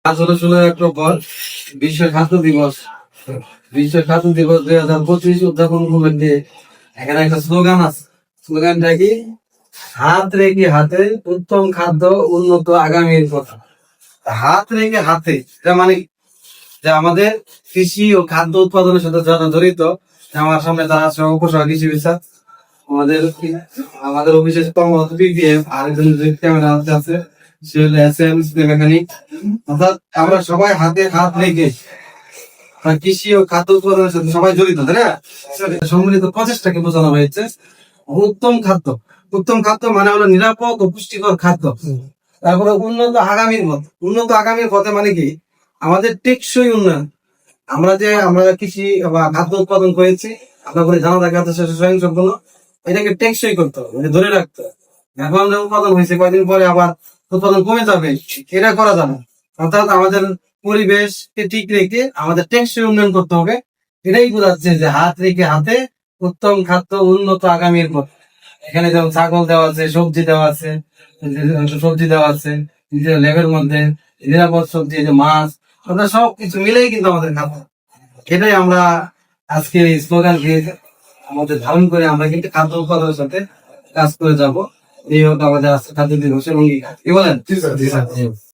আজ হলো 16 অক্টোবর বিশ্ব খাদ্য দিবস। বিশ্ব খাদ্য দিবস 2025 উদযাপন উপলক্ষে এখানে একটা স্লোগান আছে। স্লোগানটা কি? হাত রেখে হাতে উত্তম খাদ্য, উন্নত আগামীর কথা। হাত রেখে হাতে, এটা মানে যে আমাদের কৃষি ও খাদ্য উৎপাদনের সাথে যারা জড়িত, আমার সামনে যারা আছে উপসহা কৃষি বিভাগ, আমাদের আমাদের অফিসের কর্মরত পিপিএফ, আর একজন ক্যামেরা আছে সে হলো এসএম মেকানিক। অর্থাৎ আমরা সবাই হাতে হাত রেখে কৃষি ও খাদ্য উৎপাদনের সাথে সবাই জড়িত, তাই না? সম্মিলিত প্রচেষ্টাকে বোঝানো হয়েছে উত্তম খাদ্য। উত্তম খাদ্য মানে হলো নিরাপদ ও পুষ্টিকর খাদ্য। তারপরে উন্নত আগামীর পথ। উন্নত আগামীর পথে মানে কি? আমাদের টেকসই উন্নয়ন। আমরা কৃষি বা খাদ্য উৎপাদন করেছি, আপনার করে জানা থাকে স্বয়ংসম্পূর্ণ, এটাকে টেকসই করতে হবে, মানে ধরে রাখতে হবে। এখন যে উৎপাদন হয়েছে কয়েকদিন পরে আবার উৎপাদন কমে যাবে, এটা করা যাবে না। অর্থাৎ আমাদের পরিবেশকে ঠিক রেখে আমাদের টেকসই উন্নয়ন করতে হবে। এটাই বোঝাচ্ছে যে হাত রেখে হাতে উত্তম খাদ্য, উন্নত আগামীর পথ। এখানে যেমন ছাগল দেওয়া আছে, সবজি দেওয়া আছে নিজের ল্যাবের মধ্যে, নিরাপদ সবজি, যে মাছ, ওটা সবকিছু মিলেই কিন্তু আমাদের খাদ্য। এটাই আমরা আজকে এই স্লোগান দিয়ে আমাদের ধারণ করে আমরা কিন্তু খাদ্য উৎপাদনের সাথে কাজ করে যাব। এই হোক আমাদের আজকে খাদ্য দিবসের অঙ্গীকার। কি বলেন?